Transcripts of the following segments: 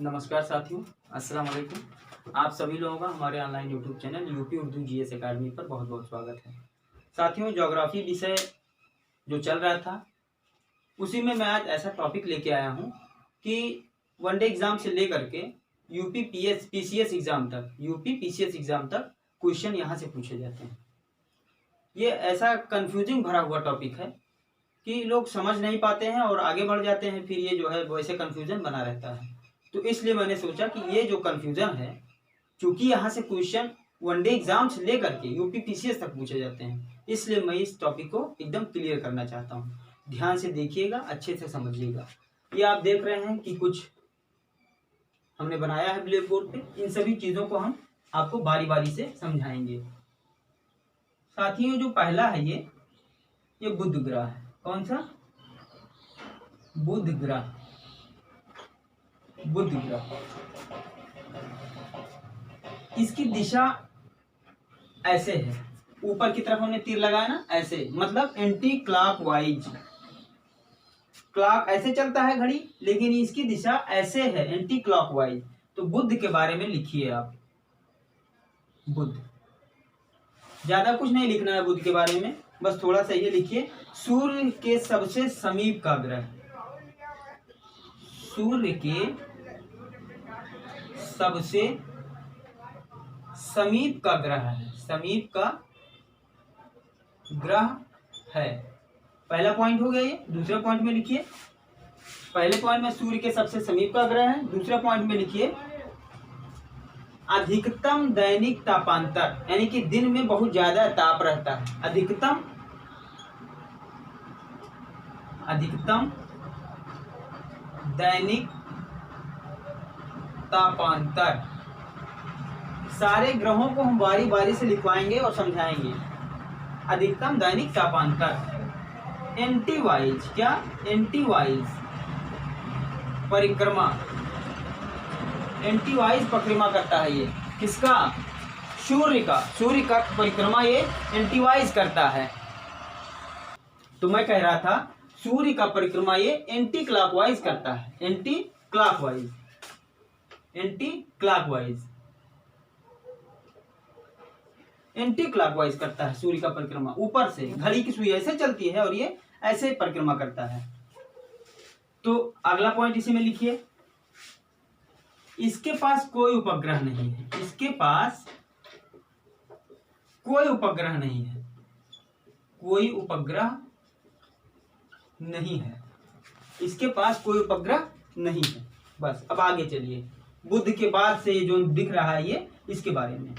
नमस्कार साथियों, अस्सलाम वालेकुम। आप सभी लोगों का हमारे online YouTube channel UP Urdu GS academy पर बहुत बहुत स्वागत है। साथियों, ज्योग्राफी विषय जो चल रहा था उसी में मैं आज ऐसा टॉपिक लेके आया हूँ कि वनडे एग्ज़ाम से लेकर के यूपी पीसीएस एग्ज़ाम तक क्वेश्चन यहाँ से पूछे जाते हैं। ये ऐसा कन्फ्यूजिंग भरा हुआ टॉपिक है कि लोग समझ नहीं पाते हैं और आगे बढ़ जाते हैं, फिर ये जो है वैसे कन्फ्यूजन बना रहता है। तो इसलिए मैंने सोचा कि ये जो कन्फ्यूजन है, चूंकि यहाँ से क्वेश्चन वनडे एग्जाम से लेकर के यूपी पीसीएस तक पूछे जाते हैं, इसलिए मैं इस टॉपिक को एकदम क्लियर करना चाहता हूँ। ध्यान से देखिएगा, अच्छे से समझिएगा। ये आप देख रहे हैं कि कुछ हमने बनाया है ब्लैक बोर्ड पे। इन सभी चीज़ों को हम आपको बारी बारी से समझाएंगे। साथियों, जो पहला है ये बुध ग्रह है। कौन सा? बुध ग्रह। बुध ग्रह, इसकी दिशा ऐसे है, ऊपर की तरफ हमने तीर लगाया ना, ऐसे, मतलब एंटी क्लॉकवाइज। क्लॉक ऐसे चलता है घड़ी, लेकिन इसकी दिशा ऐसे है, एंटी क्लॉकवाइज। तो बुध के बारे में लिखिए आप। बुध, ज्यादा कुछ नहीं लिखना है बुध के बारे में, बस थोड़ा सा ये लिखिए, सूर्य के सबसे समीप का ग्रह। सूर्य के सबसे समीप का ग्रह है, समीप का ग्रह है। पहला पॉइंट हो गया ये। दूसरे पॉइंट में लिखिए, पहले पॉइंट में सूर्य के सबसे समीप का ग्रह है। दूसरे पॉइंट में लिखिए अधिकतम दैनिक तापांतर, यानी कि दिन में बहुत ज्यादा ताप रहता है। अधिकतम दैनिक तापांतर। सारे ग्रहों को हम बारी बारी से लिखवाएंगे और समझाएंगे। अधिकतम दैनिक तापांतर। एंटीवाइज, क्या? एंटीवाइज परिक्रमा। एंटीवाइज परिक्रमा करता है ये। किसका? सूर्य का। सूर्य का परिक्रमा ये एंटीवाइज करता है। तो मैं कह रहा था सूर्य का परिक्रमा ये एंटी क्लॉकवाइज करता है। Anti clockwise, anti clockwise, anti clockwise करता है सूर्य का परिक्रमा। ऊपर से घड़ी की सुई ऐसे चलती है और ये ऐसे परिक्रमा करता है। तो अगला पॉइंट इसी में लिखिए, इसके पास कोई उपग्रह नहीं है। इसके पास कोई उपग्रह नहीं है। कोई उपग्रह नहीं है। इसके पास कोई उपग्रह नहीं है। बस, अब आगे चलिए। बुध के बाद से जो दिख रहा है ये, इसके बारे में।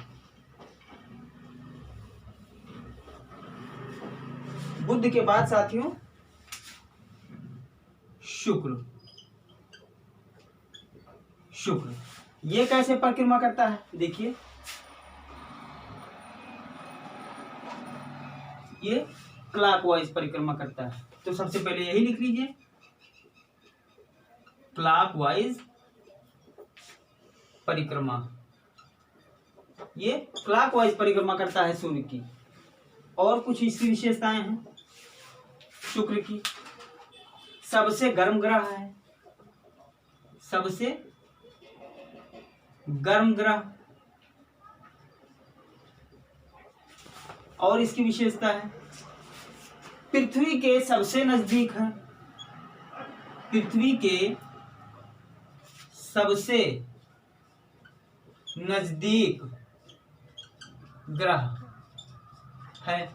बुध के बाद साथियों शुक्र। शुक्र ये कैसे परिक्रमा करता है? देखिए, ये क्लॉकवाइज परिक्रमा करता है। तो सबसे पहले यही लिख लीजिए, क्लॉकवाइज परिक्रमा। ये क्लॉकवाइज परिक्रमा करता है सूर्य की। और कुछ इसकी विशेषताएं हैं शुक्र की। सबसे गर्म ग्रह है, सबसे गर्म ग्रह। और इसकी विशेषता है पृथ्वी के सबसे नजदीक है। पृथ्वी के सबसे नजदीक ग्रह है।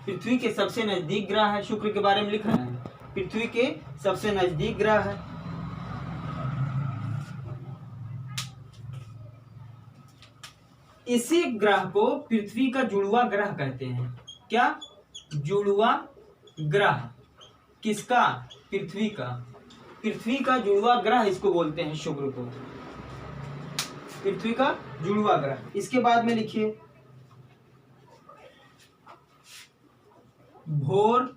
पृथ्वी के सबसे नजदीक ग्रह है। शुक्र के बारे में लिखा है, पृथ्वी के सबसे नजदीक ग्रह है। इसी ग्रह को पृथ्वी का जुड़वा ग्रह कहते हैं। क्या? जुड़वा ग्रह। किसका? पृथ्वी का। पृथ्वी का जुड़वा ग्रह इसको बोलते हैं, शुक्र को। पृथ्वी का जुड़वा ग्रह। इसके बाद में लिखिए भोर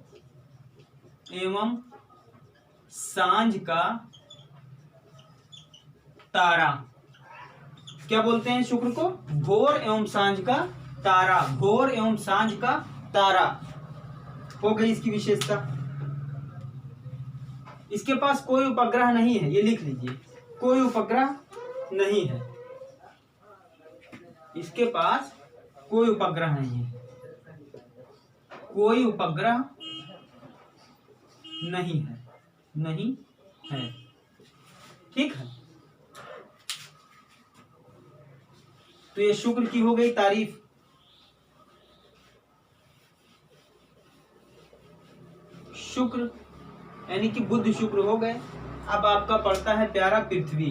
एवं सांझ का तारा। क्या बोलते हैं शुक्र को? भोर एवं सांझ का तारा। भोर एवं सांझ का तारा हो गई इसकी विशेषता। इसके पास कोई उपग्रह नहीं है, ये लिख लीजिए। कोई उपग्रह नहीं है, इसके पास कोई उपग्रह नहीं है, कोई उपग्रह नहीं है, नहीं है। ठीक है, तो ये शुक्र की हो गई तारीफ। शुक्र यानी कि बुध शुक्र हो गए। अब आपका पड़ता है प्यारा पृथ्वी।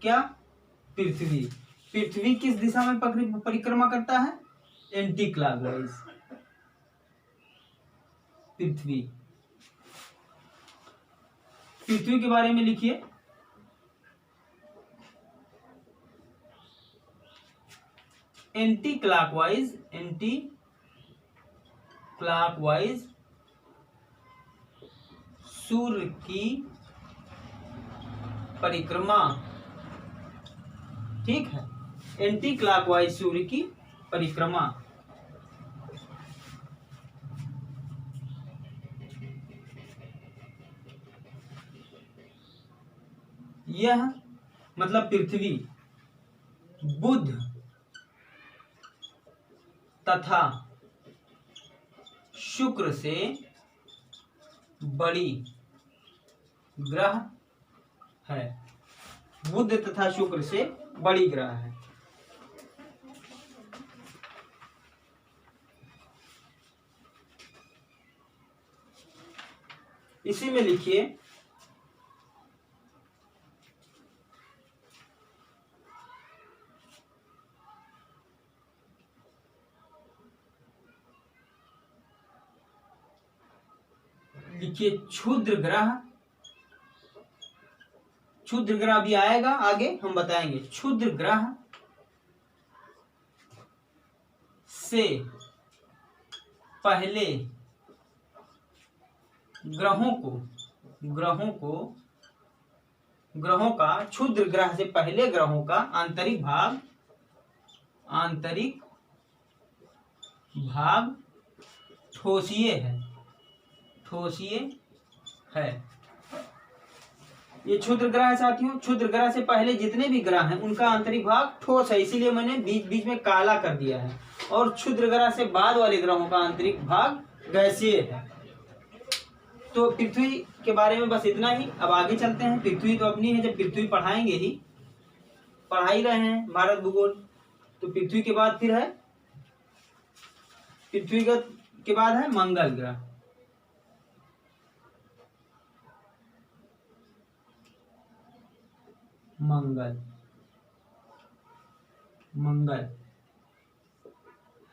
क्या? पृथ्वी। पृथ्वी किस दिशा में परिक्रमा करता है? Anti clockwise. पृथ्वी, पृथ्वी के बारे में लिखिए। एंटी क्लॉकवाइज, एंटी क्लॉकवाइज सूर्य की परिक्रमा। ठीक है, एंटी क्लॉकवाइज सूर्य की परिक्रमा। यह मतलब पृथ्वी बुध तथा शुक्र से बड़ी ग्रह है। बुध तथा शुक्र से बड़ी ग्रह है। इसी में लिखिए क्षुद्र ग्रह। क्षुद्र ग्रह भी आएगा आगे, हम बताएंगे। क्षुद्र ग्रह से पहले ग्रहों का क्षुद्र ग्रह से पहले ग्रहों का आंतरिक भाग ठोसीय है। ठोसीय है। ये क्षुद्र ग्रह है साथियों। क्षुद्र ग्रह से पहले जितने भी ग्रह हैं उनका आंतरिक भाग ठोस है, इसीलिए मैंने बीच बीच में काला कर दिया है। और क्षुद्र ग्रह से बाद वाले ग्रहों का आंतरिक भाग गैसीय है। तो पृथ्वी के बारे में बस इतना ही। अब आगे चलते हैं। पृथ्वी तो अपनी है, जब पृथ्वी पढ़ाएंगे ही, पढ़ा ही रहे हैं भारत भूगोल। तो पृथ्वी के बाद फिर है, पृथ्वी के बाद है मंगल ग्रह। मंगल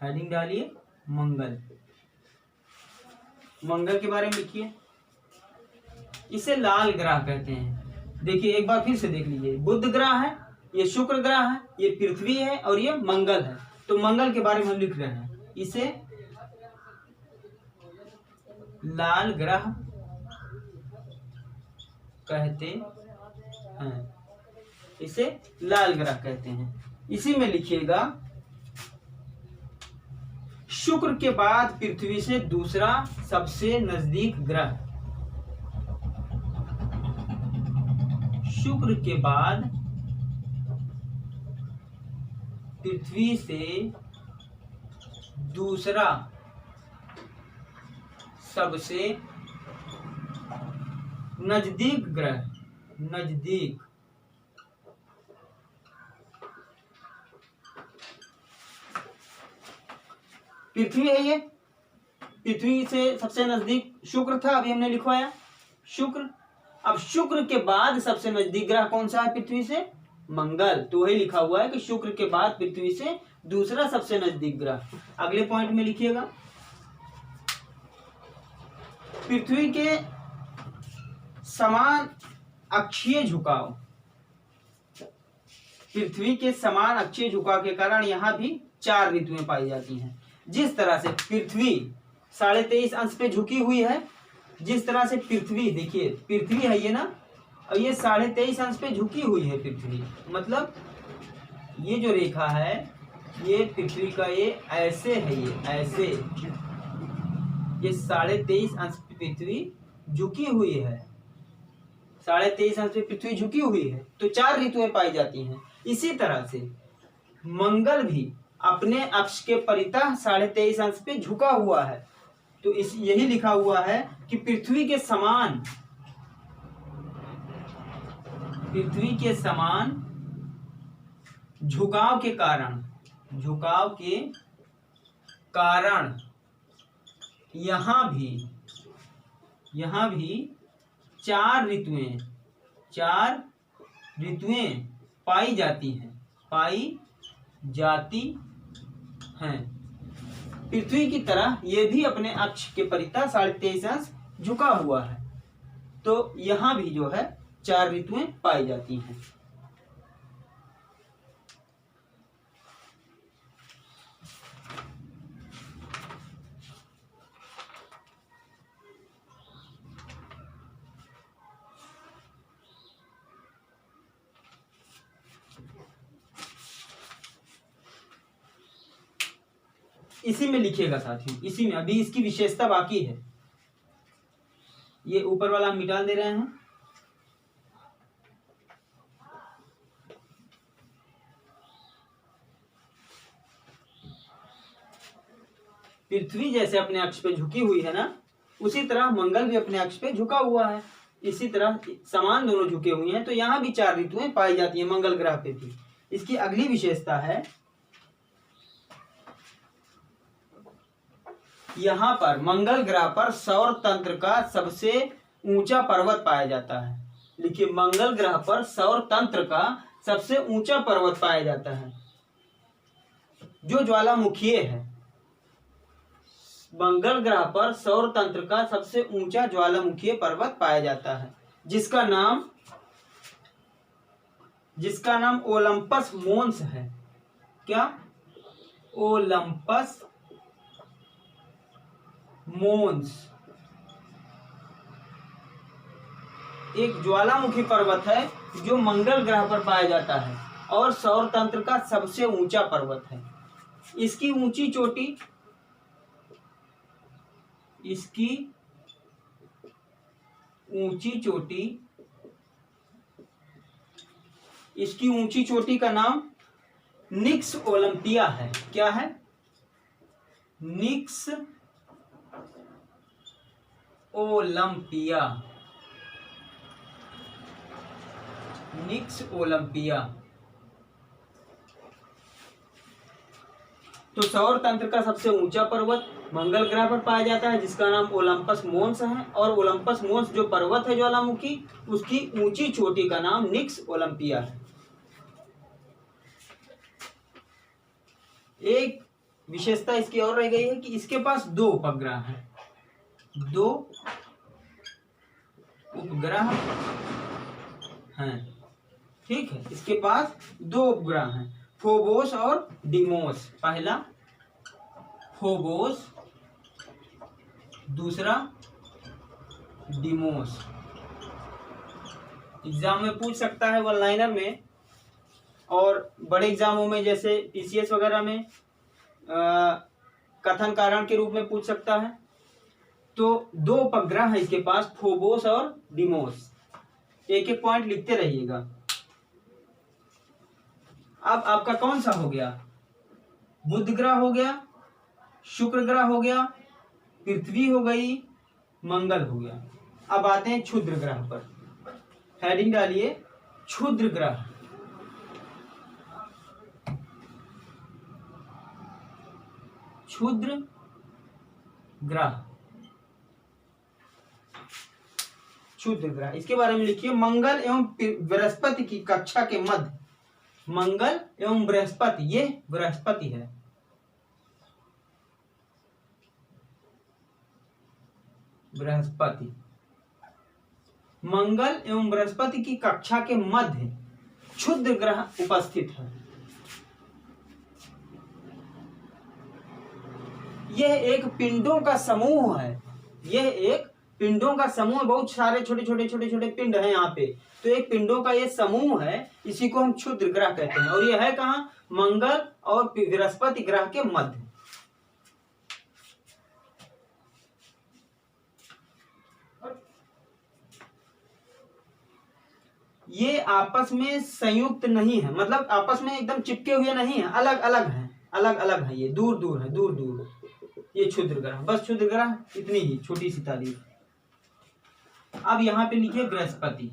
हेडिंग डालिए, मंगल के बारे में लिखिए। इसे लाल ग्रह कहते हैं। देखिए एक बार फिर से देख लीजिए, बुध ग्रह है, ये शुक्र ग्रह है, ये पृथ्वी है और ये मंगल है। तो मंगल के बारे में हम लिख रहे हैं, इसे लाल ग्रह कहते हैं। इसे लाल ग्रह कहते हैं। इसी में लिखिएगा शुक्र के बाद पृथ्वी से दूसरा सबसे नजदीक ग्रह। शुक्र के बाद पृथ्वी से दूसरा सबसे नजदीक ग्रह, नजदीक पृथ्वी है। ये पृथ्वी से सबसे नजदीक शुक्र था, अभी हमने लिखवाया शुक्र। अब शुक्र के बाद सबसे नजदीक ग्रह कौन सा है पृथ्वी से? मंगल। तो वही लिखा हुआ है कि शुक्र के बाद पृथ्वी से दूसरा सबसे नजदीक ग्रह। अगले पॉइंट में लिखिएगा, पृथ्वी के समान अक्षीय झुकाव। पृथ्वी के समान अक्षीय झुकाव के कारण यहाँ भी 4 ऋतुएं पाई जाती हैं। जिस तरह से पृथ्वी 23.5 अंश पे झुकी हुई है, जिस तरह से पृथ्वी, देखिए पृथ्वी है ये ना, और ये 23.5 अंश पे झुकी हुई है पृथ्वी। मतलब ये जो रेखा है ये पृथ्वी का ये ऐसे है, ये ऐसे, ये 23.5 अंश पे पृथ्वी झुकी हुई है। 23.5 अंश पे पृथ्वी झुकी हुई है, तो 4 ऋतुएं पाई जाती हैं। इसी तरह से मंगल भी अपने अक्ष के परितः 23.5 अंश पे झुका हुआ है, तो इस यही लिखा हुआ है कि पृथ्वी के समान झुकाव के कारण यहाँ भी 4 ऋतुएं पाई जाती हैं। पृथ्वी की तरह ये भी अपने अक्ष के परितः 23.5 अंश झुका हुआ है, तो यहाँ भी जो है 4 ऋतुएं पाई जाती हैं। इसी में लिखिएगा साथियों, इसी में अभी इसकी विशेषता बाकी है। ये ऊपर वाला हम मिटा दे रहे हैं। पृथ्वी जैसे अपने अक्ष पे झुकी हुई है ना, उसी तरह मंगल भी अपने अक्ष पे झुका हुआ है। इसी तरह समान दोनों झुके हुए हैं, तो यहाँ भी 4 ऋतुएं पाई जाती हैं मंगल ग्रह पे भी। इसकी अगली विशेषता है, यहाँ पर मंगल ग्रह पर सौर तंत्र का सबसे ऊंचा पर्वत पाया जाता है। लिखिए, मंगल ग्रह पर सौर तंत्र का सबसे ऊंचा पर्वत पाया जाता है, जो ज्वालामुखीय है। मंगल ग्रह पर सौर तंत्र का सबसे ऊंचा ज्वालामुखीय पर्वत पाया जाता है, जिसका नाम ओलंपस मोन्स है। क्या? ओलंपस मोन्स एक ज्वालामुखी पर्वत है जो मंगल ग्रह पर पाया जाता है और सौर तंत्र का सबसे ऊंचा पर्वत है। इसकी ऊंची चोटी का नाम निक्स ओलंपिया है। क्या है? निक्स ओलंपिया। तो सौर तंत्र का सबसे ऊंचा पर्वत मंगल ग्रह पर पाया जाता है, जिसका नाम ओलंपस मोन्स है। और ओलंपस मोन्स जो पर्वत है ज्वालामुखी, उसकी ऊंची चोटी का नाम निक्स ओलंपिया है। एक विशेषता इसकी और रह गई है कि इसके पास 2 उपग्रह हैं। 2 उपग्रह हैं, ठीक है। इसके पास 2 उपग्रह हैं, फोबोस और डीमोस। पहला फोबोस, दूसरा डीमोस। एग्जाम में पूछ सकता है, वन लाइनर में और बड़े एग्जामों में जैसे पीसीएस वगैरह में कथन कारण के रूप में पूछ सकता है। तो 2 उपग्रह है इसके पास, फोबोस और डीमोस। एक एक पॉइंट लिखते रहिएगा। अब आपका कौन सा हो गया? बुध ग्रह हो गया, शुक्र ग्रह हो गया, पृथ्वी हो गई, मंगल हो गया। अब आते हैं क्षुद्र ग्रह पर। हेडिंग डालिए, क्षुद्र ग्रह। क्षुद्र ग्रह, क्षुद्र ग्रह, इसके बारे में लिखिए। मंगल एवं बृहस्पति की कक्षा के मध्य, मंगल एवं बृहस्पति, ये बृहस्पति है। बृहस्पति, मंगल एवं बृहस्पति की कक्षा के मध्य क्षुद्र ग्रह उपस्थित है। यह एक पिंडों का समूह है। यह एक पिंडों का समूह, बहुत सारे छोटे छोटे पिंड हैं यहाँ पे। तो एक पिंडों का ये समूह है, इसी को हम क्षुद्र ग्रह कहते हैं। और यह है कहाँ? मंगल और बृहस्पति ग्रह के मध्य। ये आपस में संयुक्त नहीं है, मतलब आपस में एकदम चिपके हुए नहीं है, अलग अलग हैं, अलग अलग है, ये दूर दूर है, दूर दूर। ये क्षुद्र ग्रह, बस क्षुद्र ग्रह इतनी ही छोटी सी तारीफ। अब यहाँ पे लिखिए बृहस्पति।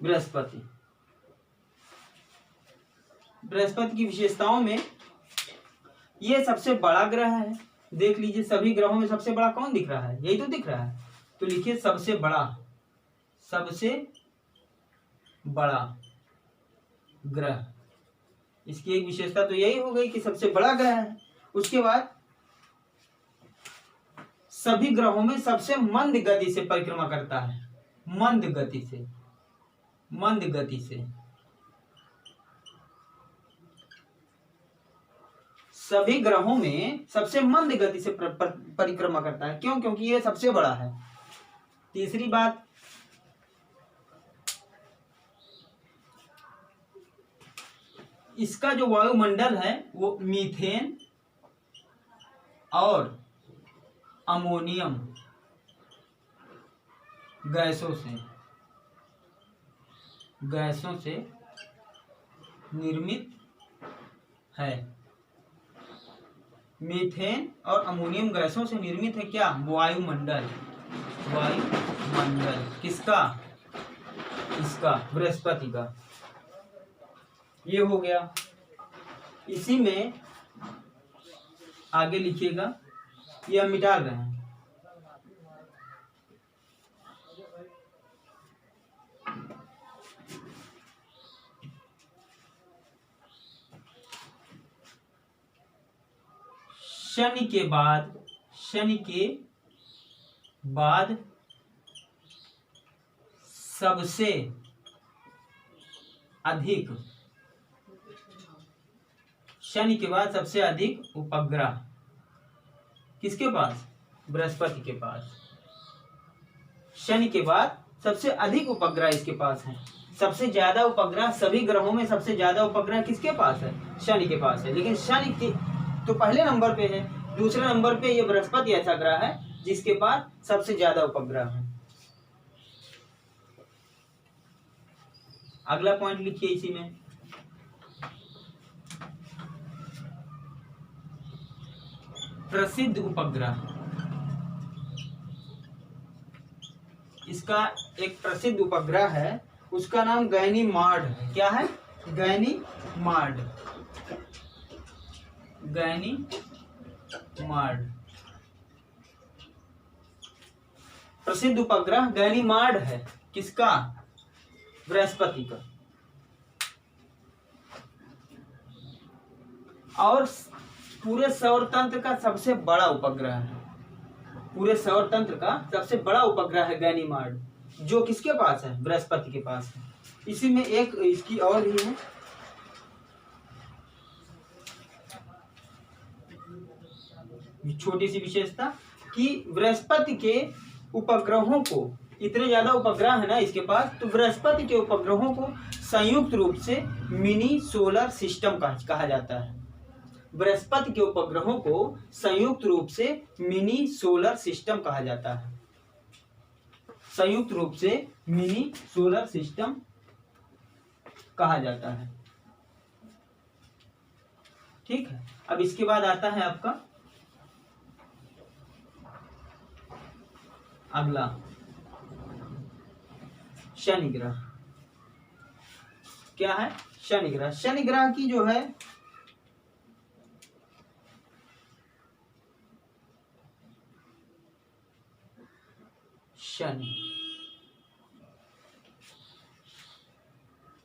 बृहस्पति बृहस्पति की विशेषताओं में ये सबसे बड़ा ग्रह है। देख लीजिए सभी ग्रहों में सबसे बड़ा कौन दिख रहा है, यही तो दिख रहा है। तो लिखिए सबसे बड़ा, सबसे बड़ा ग्रह। इसकी एक विशेषता तो यही हो गई कि सबसे बड़ा ग्रह है। उसके बाद सभी ग्रहों में सबसे मंद गति से परिक्रमा करता है, मंद गति से, मंद गति से। सभी ग्रहों में सबसे मंद गति से परिक्रमा करता है। क्यों? क्योंकि ये सबसे बड़ा है। तीसरी बात, इसका जो वायुमंडल है वो मीथेन और अमोनियम गैसों से निर्मित है। मीथेन और अमोनियम गैसों से निर्मित है क्या? वायुमंडल। वायुमंडल किसका? इसका, बृहस्पति का। ये हो गया। इसी में आगे लिखिएगा, ये हम मिटा रहे हैं। शनि के बाद सबसे अधिक, शनि के बाद सबसे अधिक उपग्रह किसके पास? बृहस्पति के पास। शनि के बाद सबसे अधिक उपग्रह इसके पास है। सबसे ज्यादा उपग्रह सभी ग्रहों में, सबसे ज्यादा उपग्रह किसके पास है? शनि के पास है। लेकिन शनि के तो पहले नंबर पे है, दूसरे नंबर पे ये बृहस्पति ऐसा ग्रह है जिसके पास सबसे ज्यादा उपग्रह है। अगला पॉइंट लिखिए इसी में, प्रसिद्ध उपग्रह। इसका एक प्रसिद्ध उपग्रह है, उसका नाम गैनीमाड है। क्या है? गैनीमाड। गैनीमाड प्रसिद्ध उपग्रह गैनीमाड है। किसका? बृहस्पति का। और पूरे सौर तंत्र का सबसे बड़ा उपग्रह है। पूरे सौर तंत्र का सबसे बड़ा उपग्रह है गैनीमाड, जो किसके पास है? बृहस्पति के पास है। इसी में एक इसकी और भी है, छोटी सी विशेषता कि बृहस्पति के उपग्रहों को, इतने ज्यादा उपग्रह है ना इसके पास, तो बृहस्पति के उपग्रहों को संयुक्त रूप से मिनी सोलर सिस्टम कहा जाता है। बृहस्पति के उपग्रहों को संयुक्त रूप से मिनी सोलर सिस्टम कहा जाता है। संयुक्त रूप से मिनी सोलर सिस्टम कहा जाता है। ठीक है। अब इसके बाद आता है आपका अगला, शनि ग्रह। क्या है? शनि ग्रह। शनि ग्रह की जो है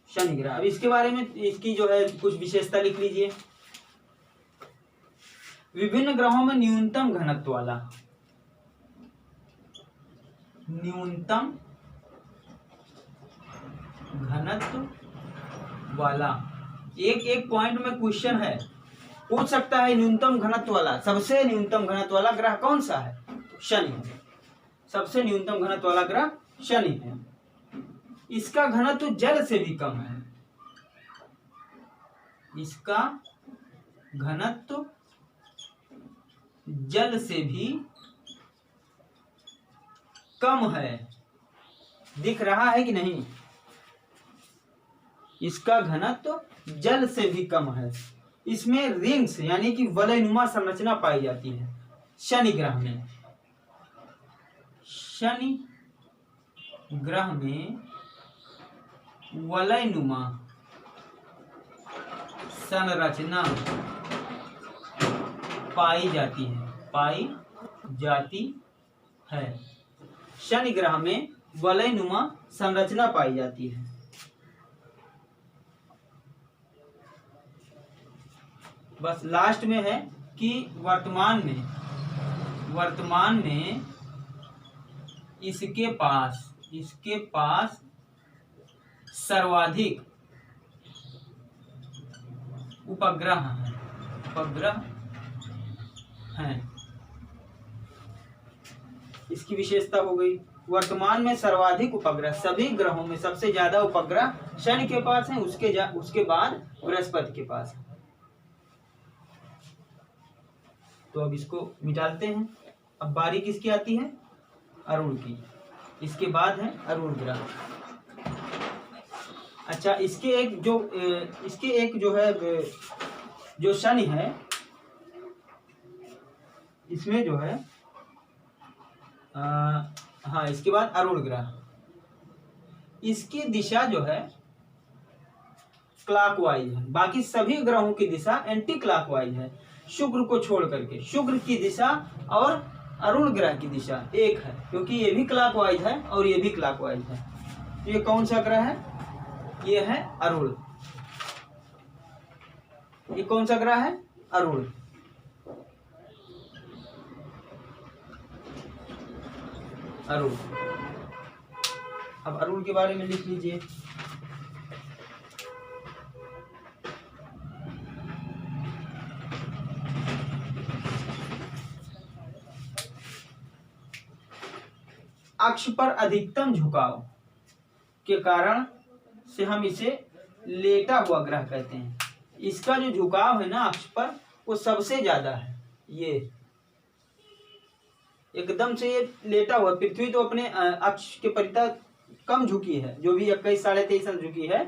शनि ग्रह। अब इसके बारे में इसकी जो है कुछ विशेषता लिख लीजिए। विभिन्न ग्रहों में न्यूनतम घनत्व वाला एक एक पॉइंट में क्वेश्चन है, पूछ सकता है न्यूनतम घनत्व वाला, सबसे न्यूनतम घनत्व वाला ग्रह कौन सा है? शनि। सबसे न्यूनतम घनत्व वाला ग्रह शनि है। इसका घनत्व जल से भी कम है। इसका घनत्व जल से भी कम है, दिख रहा है कि नहीं, इसका घनत्व तो जल से भी कम है। इसमें रिंग्स यानी कि वलयनुमा संरचना पाई जाती है शनि ग्रह में। शनि ग्रह में वलयनुमा संरचना पाई जाती है। शनि ग्रह में वलयनुमा संरचना पाई जाती है। बस लास्ट में है कि वर्तमान में इसके पास सर्वाधिक उपग्रह हैं। इसकी विशेषता हो गई, वर्तमान में सर्वाधिक उपग्रह, सभी ग्रहों में सबसे ज्यादा उपग्रह शनि के पास है, उसके बाद बृहस्पति के पास है। तो अब इसको मिटाते हैं। अब बारी किसकी आती है? अरुण की। इसके बाद है अरुण ग्रह। अच्छा, इसके एक जो है जो शनि है, इसमें जो है हाँ, इसके बाद अरुण ग्रह। इसकी दिशा जो है क्लॉकवाइज है, बाकी सभी ग्रहों की दिशा एंटी क्लॉकवाइज है, शुक्र को छोड़ करके। शुक्र की दिशा और अरुण ग्रह की दिशा एक है, क्योंकि ये भी क्लॉकवाइज है और ये भी क्लॉकवाइज है। ये कौन सा ग्रह है? ये है अरुण। ये कौन सा ग्रह है? अरुण। अरुण। अब अरुण के बारे में लिख लीजिए। अक्ष पर अधिकतम झुकाव के कारण से हम इसे लेटा हुआ ग्रह कहते हैं। इसका जो झुकाव है ना अक्ष पर, वो सबसे ज्यादा है। ये एकदम से ये लेटा हुआ, पृथ्वी तो अपने अक्ष के परितः कम झुकी है, जो भी 21 साढ़े 23 झुकी है,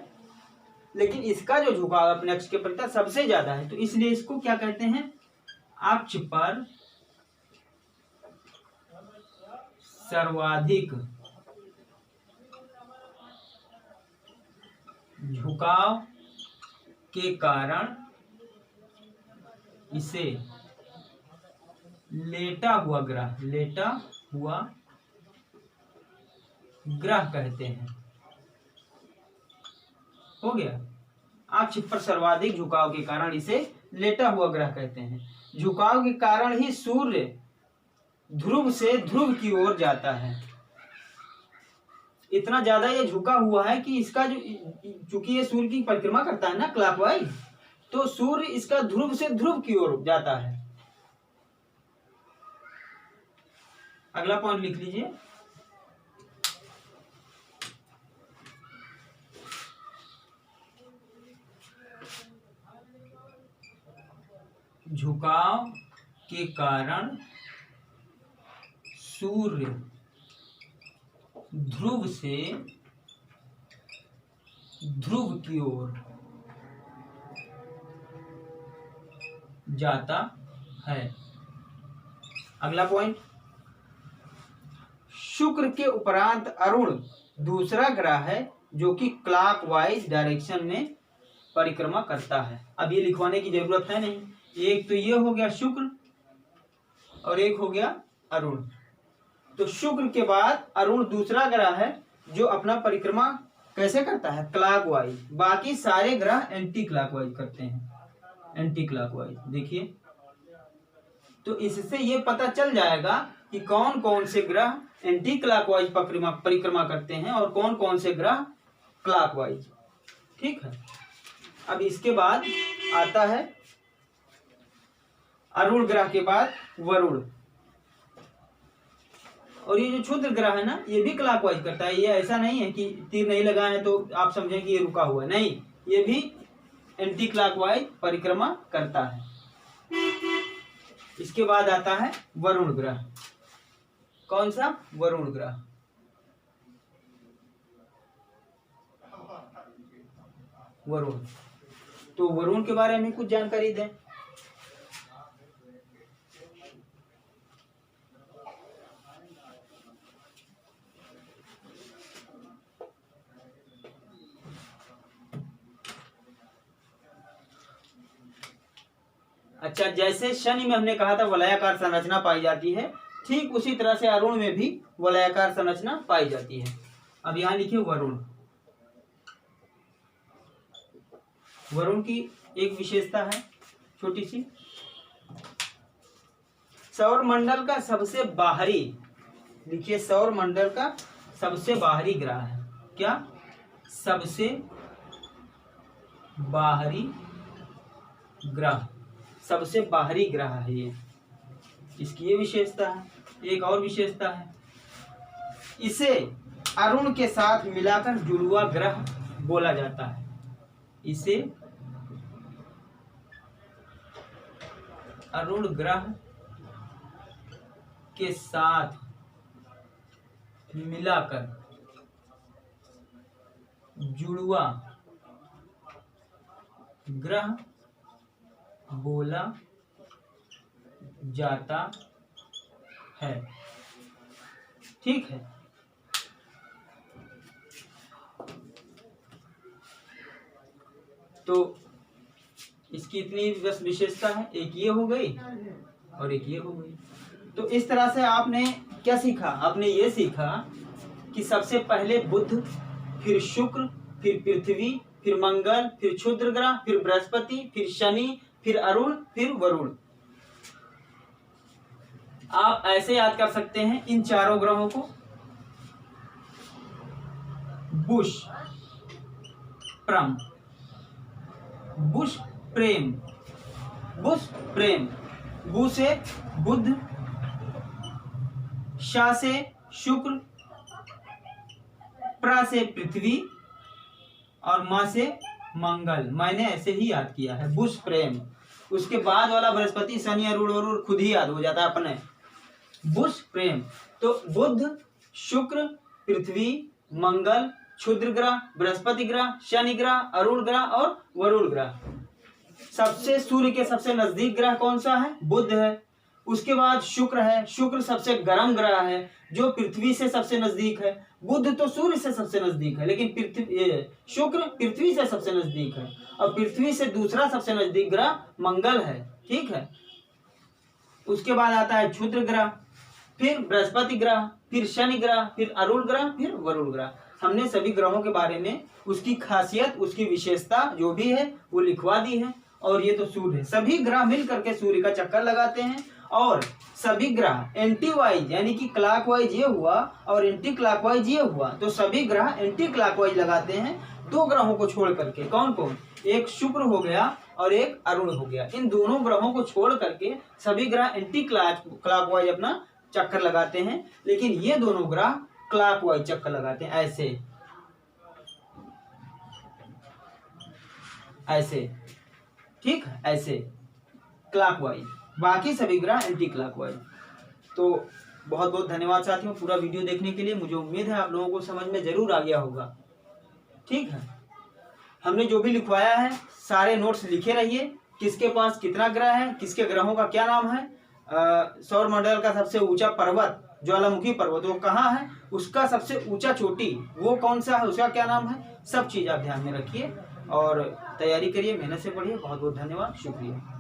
लेकिन इसका जो झुकाव अपने अक्ष के परितः सबसे ज्यादा है। तो इसलिए इसको क्या कहते हैं? अक्ष पर सर्वाधिक झुकाव के कारण इसे लेटा हुआ ग्रह कहते हैं। हो गया। अक्ष पर सर्वाधिक झुकाव के कारण इसे लेटा हुआ ग्रह कहते हैं। झुकाव के कारण ही सूर्य ध्रुव से ध्रुव की ओर जाता है। इतना ज्यादा ये झुका हुआ है कि इसका जो, चूंकि ये सूर्य की परिक्रमा करता है ना क्लॉकवाइज, तो सूर्य इसका ध्रुव से ध्रुव की ओर जाता है। अगला पॉइंट लिख लीजिए। झुकाव के कारण सूर्य ध्रुव से ध्रुव की ओर जाता है। अगला पॉइंट, शुक्र के उपरांत अरुण दूसरा ग्रह है जो कि क्लॉकवाइज डायरेक्शन में परिक्रमा करता है। अब ये लिखवाने की जरूरत है नहीं। एक तो ये हो गया शुक्र और एक हो गया अरुण। तो शुक्र के बाद अरुण दूसरा ग्रह है जो अपना परिक्रमा कैसे करता है? क्लॉकवाइज। बाकी सारे ग्रह एंटी क्लॉकवाइज करते हैं। एंटी क्लॉकवाइज देखिए, तो इससे ये पता चल जाएगा कि कौन कौन से ग्रह एंटी क्लॉकवाइज परिक्रमा करते हैं और कौन कौन से ग्रह क्लॉकवाइज। ठीक है। अब इसके बाद आता है अरुण ग्रह के बाद वरुण। और ये जो क्षुद्र ग्रह है ना, ये भी क्लॉकवाइज करता है। ये ऐसा नहीं है कि तीर नहीं लगाए हैं तो आप समझें कि ये रुका हुआ है, नहीं, ये भी एंटी क्लॉकवाइज परिक्रमा करता है। इसके बाद आता है वरुण ग्रह। कौन सा? वरुण ग्रह। वरुण। तो वरुण के बारे में कुछ जानकारी दें। अच्छा, जैसे शनि में हमने कहा था वलयाकार संरचना पाई जाती है, ठीक उसी तरह से अरुण में भी वलयाकार संरचना पाई जाती है। अब यहां लिखिए वरुण। वरुण की एक विशेषता है छोटी सी, सौर मंडल का सबसे बाहरी, लिखिए सौर मंडल का सबसे बाहरी ग्रह है। क्या? सबसे बाहरी ग्रह, सबसे बाहरी ग्रह है ये, इसकी ये विशेषता है। एक और विशेषता है, इसे अरुण के साथ मिलाकर जुड़वा ग्रह बोला जाता है। इसे अरुण ग्रह के साथ मिलाकर जुड़वा ग्रह बोला जाता है। ठीक है। तो इसकी इतनी बस विशेषता है, एक ये हो गई और एक ये हो गई। तो इस तरह से आपने क्या सीखा? आपने ये सीखा कि सबसे पहले बुध, फिर शुक्र, फिर पृथ्वी, फिर मंगल, फिर क्षुद्र ग्रह, फिर बृहस्पति, फिर शनि, फिर अरुण, फिर वरुण। आप ऐसे याद कर सकते हैं इन चारों ग्रहों को। बुश प्रम, बुश प्रेम, बुश प्रेम, बु से बुध, शा से शुक्र, प्रा से पृथ्वी और मा से मंगल। मैंने ऐसे ही याद किया है, बुश प्रेम। उसके बाद वाला बृहस्पति, शनि, अरुण वरुण खुद ही याद हो जाता है अपने। बुश प्रेम। तो बुध, शुक्र, पृथ्वी, मंगल, क्षुद्र ग्रह, बृहस्पति ग्रह, शनि ग्रह, अरुण ग्रह और वरुण ग्रह। सबसे सूर्य के सबसे नजदीक ग्रह कौन सा है? बुध है। उसके बाद शुक्र है। शुक्र सबसे गर्म ग्रह है जो पृथ्वी से सबसे नजदीक है। बुध तो सूर्य से सबसे नजदीक है, लेकिन शुक्र पृथ्वी से सबसे नजदीक है, और पृथ्वी से दूसरा सबसे नजदीक ग्रह मंगल है। ठीक है। उसके बाद आता है क्षुद्र ग्रह, फिर बृहस्पति ग्रह, फिर शनि ग्रह, फिर अरुण ग्रह, फिर वरुण ग्रह। हमने सभी ग्रहों के बारे में, उसकी खासियत, उसकी विशेषता जो भी है वो लिखवा दी है। और ये तो सूर्य है। सभी ग्रह मिल करके सूर्य का चक्कर लगाते हैं, और सभी ग्रह एंटी वाइज, यानी कि क्लॉकवाइज ये हुआ और एंटी क्लॉकवाइज ये हुआ, तो सभी ग्रह एंटी क्लॉकवाइज लगाते हैं। दो ग्रहों को छोड़ करके। कौन कौन? एक शुक्र हो गया और एक अरुण हो गया। इन दोनों ग्रहों को छोड़ करके सभी ग्रह एंटी क्लॉकवाइज अपना चक्कर लगाते हैं, लेकिन ये दोनों ग्रह क्लॉकवाइज चक्कर लगाते हैं। ऐसे ऐसे, ठीक है, ऐसे क्लॉकवाइज। बाकी सभी ग्रह एंटी क्लॉकवाइज। तो बहुत बहुत धन्यवाद साथियों पूरा वीडियो देखने के लिए। मुझे उम्मीद है आप लोगों को समझ में जरूर आ गया होगा। ठीक है। हमने जो भी लिखवाया है सारे नोट्स लिखे रहिए। किसके पास कितना ग्रह है, किसके ग्रहों का क्या नाम है, सौर मंडल का सबसे ऊंचा पर्वत ज्वालामुखी पर्वत वो कहाँ है, उसका सबसे ऊंचा चोटी वो कौन सा है, उसका क्या नाम है, सब चीज आप ध्यान में रखिए और तैयारी करिए, मेहनत से पढ़िए। बहुत बहुत धन्यवाद, शुक्रिया।